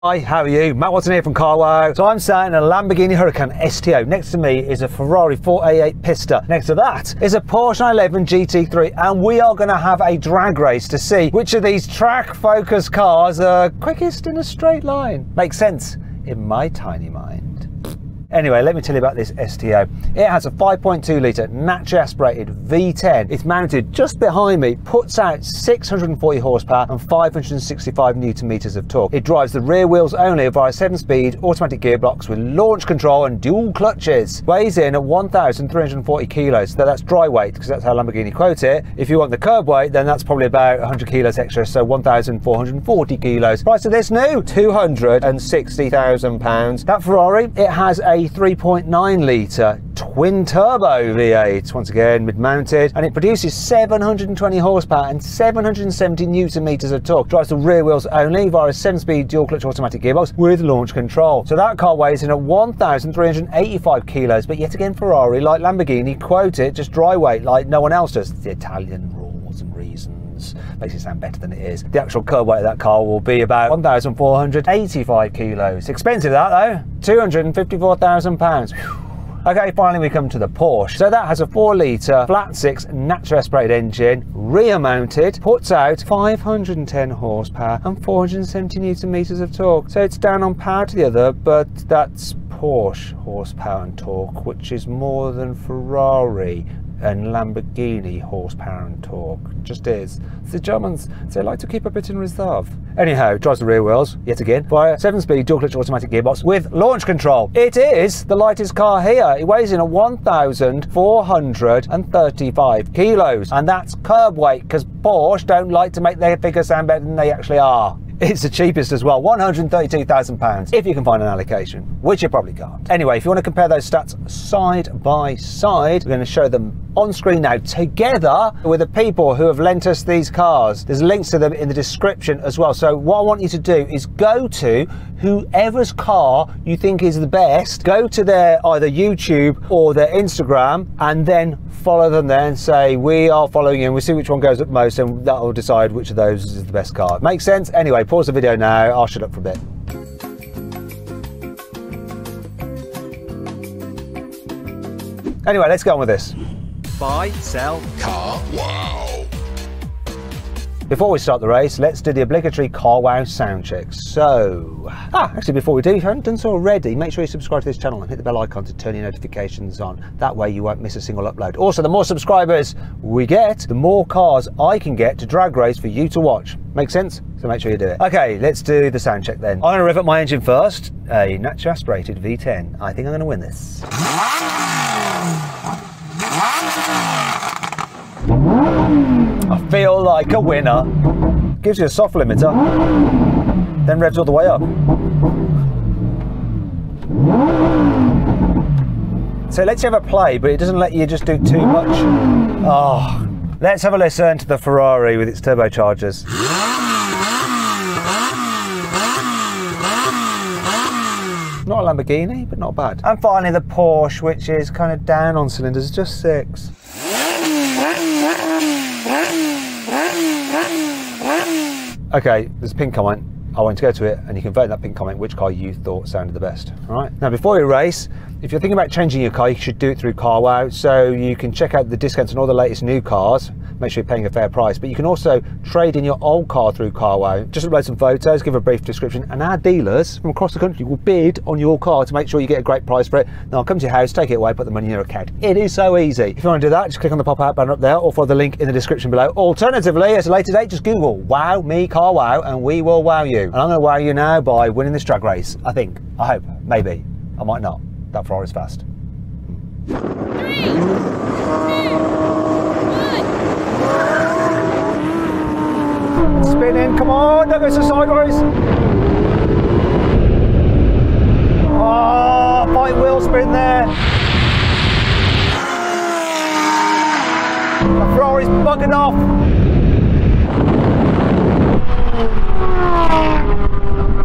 Hi, how are you? Matt Watson here from Carwow. So I'm sat in a Lamborghini Huracan STO. Next to me is a Ferrari 488Pista. Next to that is a Porsche 911 GT3, and we are going to have a drag race to see which of these track-focused cars are quickest in a straight line. Makes sense in my tiny mind. Anyway, let me tell you about this STO. It has a 5.2 litre naturally aspirated V10. It's mounted just behind me, puts out 640 horsepower and 565 newton meters of torque. It drives the rear wheels only via a 7-speed automatic gearbox with launch control and dual clutches. Weighs in at 1,340 kilos, so that's dry weight because that's how Lamborghini quote it. If you want the curb weight, then that's probably about 100 kilos extra, so 1,440 kilos. Price of this new, £260,000. That Ferrari, it has a 3.9 litre twin turbo V8, once again mid-mounted, and it produces 720 horsepower and 770 newton meters of torque. Drives the rear wheels only via a 7-speed dual clutch automatic gearbox with launch control. So that car weighs in at 1,385 kilos, but yet again Ferrari, like Lamborghini, quote it just dry weight like no one else does. The Italian rules and reasons makes it sound better than it is. The actual curb weight of that car will be about 1,485 kilos. Expensive that though, £254,000. Okay, finally we come to the Porsche. So that has a 4 litre flat 6 naturally aspirated engine, rear mounted, puts out 510 horsepower and 470 newton meters of torque. So it's down on power to the other, but that's Porsche horsepower and torque, which is more than Ferrari and Lamborghini horsepower and torque. Just is. The Germans, they like to keep a bit in reserve. Anyhow, drives the rear wheels, yet again, via 7-speed dual clutch automatic gearbox with launch control. It is the lightest car here. It weighs in at 1,435 kilos, and that's curb weight, because Porsche don't like to make their figures sound better than they actually are. It's the cheapest as well, £132,000, if you can find an allocation, which you probably can't. Anyway, if you want to compare those stats side by side, we're going to show them on screen now, together with the people who have lent us these cars. There's links to them in the description as well. So what I want you to do is go to whoever's car you think is the best, go to their either YouTube or their Instagram, and then follow them there and say, we are following you, and we'll see which one goes up most, and that will decide which of those is the best car. Makes sense? Anyway, pause the video now, I'll shut up for a bit. Anyway, let's get on with this. Buy, sell, Carwow. Before we start the race, let's do the obligatory Carwow sound check. So, actually before we do, if you haven't done so already, make sure you subscribe to this channel and hit the bell icon to turn your notifications on. That way you won't miss a single upload. Also, the more subscribers we get, the more cars I can get to drag race for you to watch. Make sense? So make sure you do it. Okay, let's do the sound check then. I'm going to rev up my engine first. A naturally aspirated V10. I think I'm going to win this. I feel like a winner. Gives you a soft limiter, then revs all the way up. So let's have a play, but it doesn't let you just do too much. Oh, let's have a listen to the Ferrari with its turbochargers. Not a Lamborghini, but not bad. And finally the Porsche, which is kind of down on cylinders, just 6. Okay, there's a pinned comment. I want to go to it, and you can vote in that pinned comment which car you thought sounded the best. All right. Now, before you race, if you're thinking about changing your car, you should do it through Carwow. So you can check out the discounts on all the latest new cars. Make sure you're paying a fair price, but you can also trade in your old car through Carwow. Just upload some photos, give a brief description, and our dealers from across the country will bid on your car to make sure you get a great price for it. Then I'll come to your house, take it away, put the money in your account. It is so easy. If you want to do that, just click on the pop-out banner up there or follow the link in the description below. Alternatively, at a later date, just Google "Wow Me Carwow" and we will wow you. And I'm going to wow you now by winning this drag race. I think, I hope, maybe. I might not. That Ferrari's fast. 3, 2, 1. Spinning, come on, don't go so sideways. Oh, fine wheel spin there. The Ferrari's bugging off.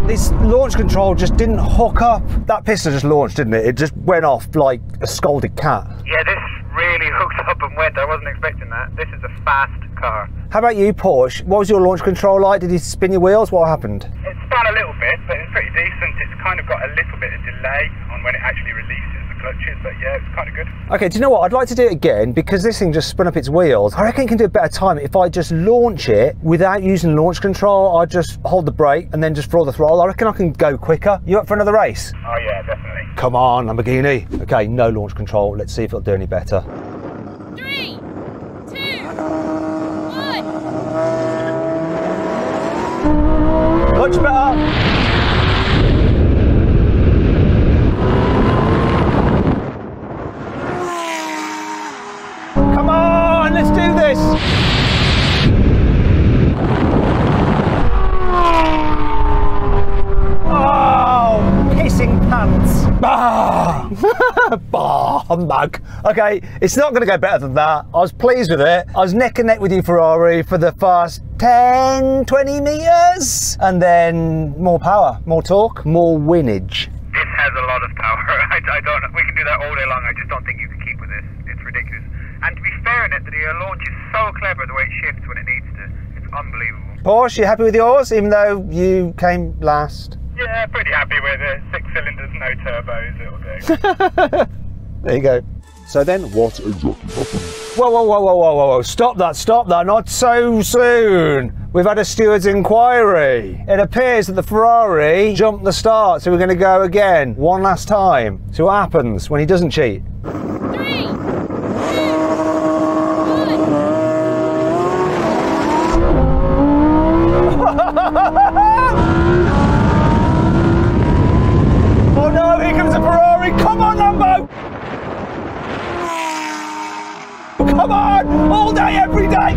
This launch control just didn't hook up. That Pista just launched, didn't it? It just went off like a scolded cat. Yeah, this really hooks up and went. I wasn't expecting that. This is a fast car. How about you, Porsche? What was your launch control like? Did you spin your wheels? What happened? It spun a little bit, but it's pretty delay on when it actually releases the clutches, but yeah, it's kind of good. Okay, do you know what? I'd like to do it again because this thing just spun up its wheels. I reckon it can do a better time if I just launch it without using launch control. I just hold the brake and then just throw the throttle. I reckon I can go quicker. You up for another race? Oh yeah, definitely. Come on, Lamborghini. Okay, no launch control. Let's see if it'll do any better. 3, 2, 1. Much better. Come on, let's do this. Oh, pissing pants. Bah. Bah, humbug. Okay, it's not going to go better than that. I was pleased with it. I was neck and neck with you, Ferrari, for the first 10, 20 metres. And then more power, more torque, more winnage. This has a lot of power. I don't know. We can do that all day long. I just don't think you can keep with this. It's ridiculous. And to be fair in it, the launch is so clever the way it shifts when it needs to. It's unbelievable. Porsche, you happy with yours, even though you came last? Yeah, pretty happy with it. 6 cylinders, no turbos, it'll do. There you go. So then what exactly happened? Whoa, stop that, not so soon. We've had a steward's inquiry. It appears that the Ferrari jumped the start, so we're going to go again, one last time. See what happens when he doesn't cheat. 3, 2, 1. Oh no, here comes a Ferrari. Come on, Lambo. Come on, all day, every day.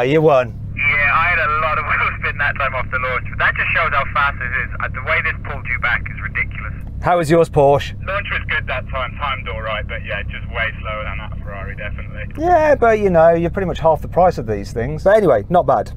You won. Yeah, I had a lot of wheel spin that time off the launch, but that just shows how fast it is. The way this pulled you back is ridiculous. How was yours, Porsche? Launch was good that time, timed all right, but yeah, just way slower than that Ferrari, definitely. Yeah, but you know, you're pretty much half the price of these things. But anyway, not bad.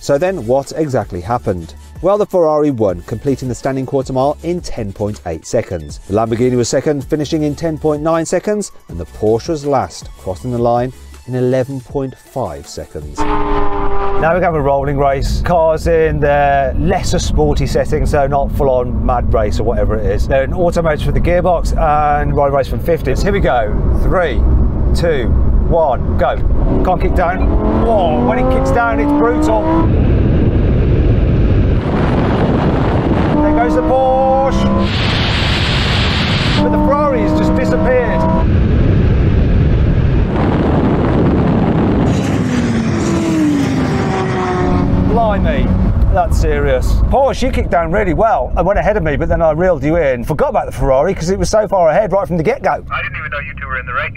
So then what exactly happened? Well, the Ferrari won, completing the standing quarter mile in 10.8 seconds. The Lamborghini was second, finishing in 10.9 seconds, and the Porsche was last, crossing the line in 11.5 seconds. Now we're going to have a rolling race. Cars in their lesser sporty setting, so not full-on mad race or whatever it is. They're in automotive with the gearbox and rolling race from 50s. Here we go. 3, 2, 1, go. Can't kick down. Whoa, when it kicks down, it's brutal. There goes the Porsche. But the Ferrari has just disappeared. Blimey, that's serious. Porsche, you kicked down really well and went ahead of me, but then I reeled you in. Forgot about the Ferrari because it was so far ahead right from the get-go. I didn't even know you two were in the race.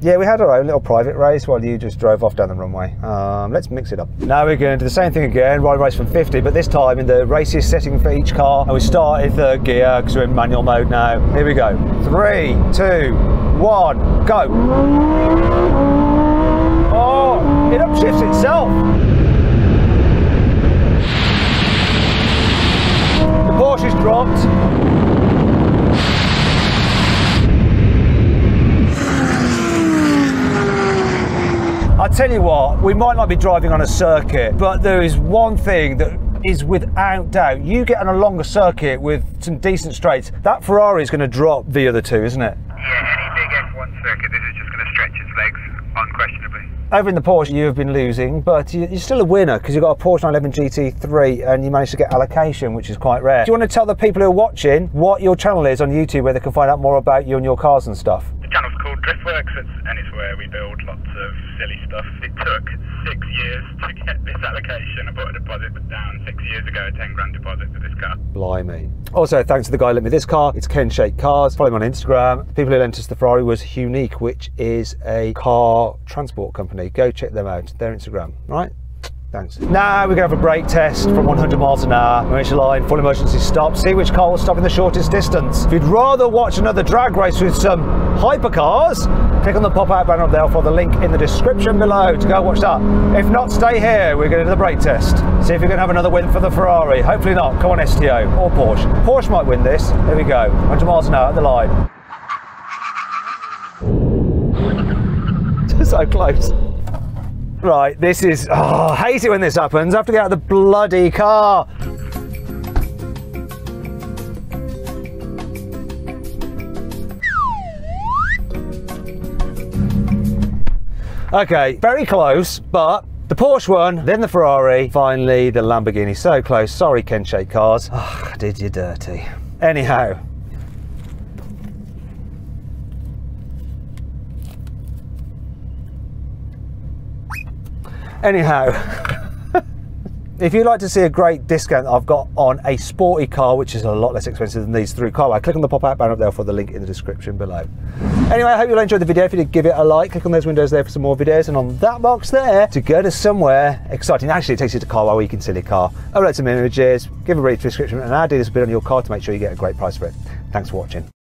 Yeah, we had our own little private race while you just drove off down the runway. Let's mix it up. Now we're going to do the same thing again, ride race from 50, but this time in the raciest setting for each car. And we started third gear because we're in manual mode now. Here we go. 3, 2, 1, go. Oh, it upshifts itself. The Porsche's dropped. I tell you what, we might not be driving on a circuit, but there is one thing that is without doubt. You get on a longer circuit with some decent straights, that Ferrari is going to drop the other two, isn't it? Yeah, any big F1 circuit, this is just going to stretch its legs, unquestionably. Over in the Porsche, you have been losing, but you're still a winner because you've got a Porsche 911 GT3 and you managed to get allocation, which is quite rare. Do you want to tell the people who are watching what your channel is on YouTube, where they can find out more about you and your cars and stuff? The channel's called Driftworks, and it's where we build lots of silly stuff. It took 6 years to get this allocation. I put a deposit down 6 years ago, a 10 grand deposit for this car. Blimey. Also, thanks to the guy who lent me this car. It's Ken Shake Cars. Follow him on Instagram. The people who lent us the Ferrari was Unique, which is a car transport company. Go check them out, their Instagram, right? Thanks. Now we're going to have a brake test from 100 miles an hour. Emergency line, full emergency stop. See which car will stop in the shortest distance. If you'd rather watch another drag race with some hypercars, click on the pop-out banner up there or follow the link in the description below to go watch that. If not, stay here. We're going to do the brake test. See if you're going to have another win for the Ferrari. Hopefully not. Come on, STO or Porsche. Porsche might win this. Here we go. 100 miles an hour at the line. So close. Right, this is, oh, I hate it when this happens. I have to get out of the bloody car. Okay, very close, but the Porsche won, then the Ferrari, finally the Lamborghini. So close. Sorry, Ken Shake Cars. Oh, I did you dirty. Anyhow. If you'd like to see a great discount that I've got on a sporty car, which is a lot less expensive than these through Carwow, click on the pop-out banner up there for the link in the description below. Anyway, I hope you all enjoyed the video. If you did, give it a like. Click on those windows there for some more videos, and on that box there to go to somewhere exciting. Actually, it takes you to Carwow where you can sell your car, upload some images, give a brief description, and add this bit on your car to make sure you get a great price for it. Thanks for watching.